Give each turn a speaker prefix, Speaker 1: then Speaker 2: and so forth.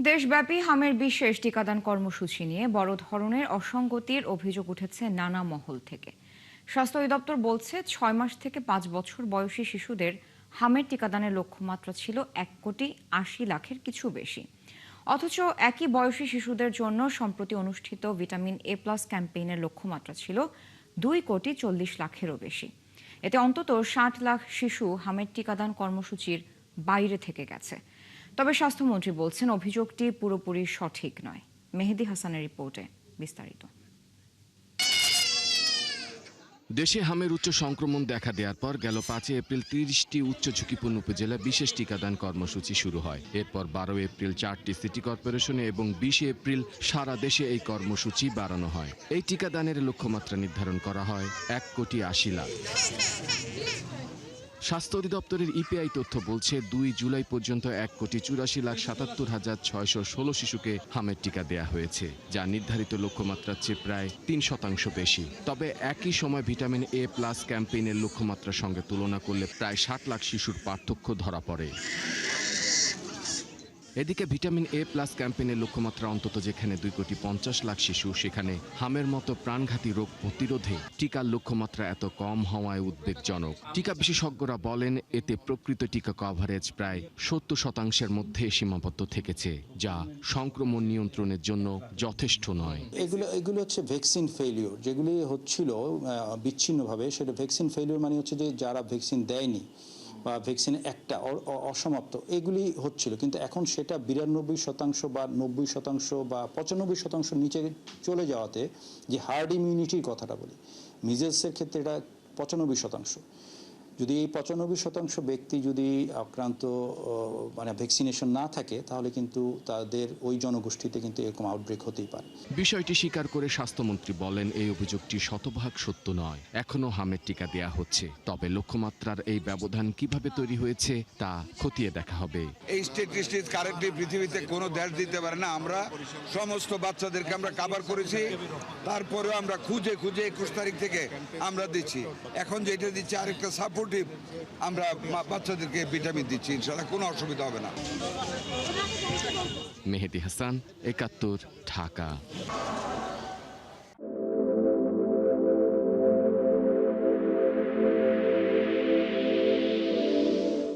Speaker 1: দেশব্যাপী হামের বিশেষ টিকাদান কর্মসূচি নিয়ে বড় ধরনের অসঙ্গতির অভিযোগ উঠেছে নানা মহল থেকে। স্বাস্থ্য অধিদপ্তর বলছে ৬ মাস থেকে ৫ বছর বয়সী শিশুদের হামের টিকাদানের লক্ষ্যমাত্রা ছিল ১,৮০,০০,০০০ কিছু বেশি। অথচ একই বয়সী শিশুদের জন্য সম্প্রতি অনুষ্ঠিত ভিটামিন এ প্লাস ক্যাম্পেইনের লক্ষ্যমাত্রা ছিল ২,৪০,০০,০০০-এরও বেশি। এতে অন্তত ৬০ লাখ শিশু হামের টিকাদান কর্মসূচির বাইরে থেকে গেছে। তবে স্বাস্থ্যমন্ত্রী বলছেন অভিযোগটি পুরোপুরি সঠিক নয়। মেহেদী হাসানের রিপোর্টে বিস্তারিত।
Speaker 2: দেশে হামের উচ্চ সংক্রমণ দেখা দেওয়ার পর গেল ৫ এপ্রিল ৩০টি উচ্চ ঝুঁকিপূর্ণ উপজেলা বিশেষ টিকাদান কর্মসূচি শুরু হয়। এরপর ১২ এপ্রিল ৪টি সিটি কর্পোরেশনে এবং ২০ এপ্রিল সারা দেশে এই কর্মসূচি বাড়ানো হয়। এই টিকাদানের লক্ষ্যমাত্রা নির্ধারণ করা হয় ১,৮০,০০,০০০। স্বাস্থ্য অধিদপ্তরের ইপিআই তথ্য বলছে ২ জুলাই পর্যন্ত ১,৮৪,৭৭,৬১৬ শিশুকে হামের টিকা দেয়া হয়েছে, যা নির্ধারিত লক্ষ্যমাত্রার চেয়ে প্রায় ৩% বেশি। তবে একই সময় ভিটামিন এ প্লাস ক্যাম্পেইনের লক্ষ্যমাত্রার সঙ্গে তুলনা করলে প্রায় ৬০ লাখ শিশুর পার্থক্য ধরা পড়ে। এদিকে ভিটামিন এ প্লাস ক্যাম্পেইনের লক্ষ্যমাত্রা অন্তত যেখানে ২,৫০,০০,০০০ শিশু, সেখানে হামের মতো প্রাণঘাতী রোগ প্রতিরোধে টিকার লক্ষ্যমাত্রা এত কম হওয়ায় উদ্বেগজনক। টিকা বিশেষজ্ঞরা বলেন এতে প্রকৃত টিকা কভারেজ প্রায় ৭০% মধ্যে সীমাবদ্ধ থেকেছে, যা সংক্রমণ নিয়ন্ত্রণের জন্য যথেষ্ট নয়।
Speaker 3: এগুলো হচ্ছে ভ্যাকসিন ফেলিওর, যেগুলি হচ্ছিল বিচ্ছিন্নভাবে। সেটা ভ্যাকসিন ফেলিওর মানে হচ্ছে যে যারা ভ্যাকসিন দেয়নি বা ভ্যাকসিন একটা অসমাপ্ত, এগুলি হচ্ছিল। কিন্তু এখন সেটা ৯২% বা ৯০% বা ৯৫% নিচে চলে যাওয়াতে, যে হার্ড ইমিউনিটির কথাটা বলি, মিজেলসের ক্ষেত্রে এটা ৯৫%। যদি এই ৯৫% ব্যক্তি যদি আক্রান্ত মানে ভ্যাকসিনেশন না থাকে, তাহলে কিন্তু তাদের ওই জনগোষ্ঠীতে কিন্তু এরকম আউটব্রেক হতেই পারে।
Speaker 2: বিষয়টি স্বীকার করে স্বাস্থ্যমন্ত্রী বলেন এই অভিযোগটি শতভাগ সত্য নয়। এখনো হামের টিকা দেয়া হচ্ছে, তবে লক্ষ্যমাত্রার এই ব্যবধান কিভাবে তৈরি হয়েছে তা খতিয়ে দেখা হবে।
Speaker 4: এই স্ট্যাটিস্টিক্স কারেন্টলি পৃথিবীতে কোনো দেশ দিতে পারে না। আমরা সমস্ত বাচ্চাদেরকে আমরা কভার করেছি, তারপরেও আমরা খুঁজে ২১ তারিখ থেকে আমরা দিচ্ছি। এখন যেটা দিচ্ছি আরেকটা সাপোর্টিভ, আমরা বাচ্চাদেরকে ভিটামিন দিচ্ছি, ইনশাআল্লাহ কোনো অসুবিধা হবে না।
Speaker 2: মেহেদী হাসান, ৭১, ঢাকা।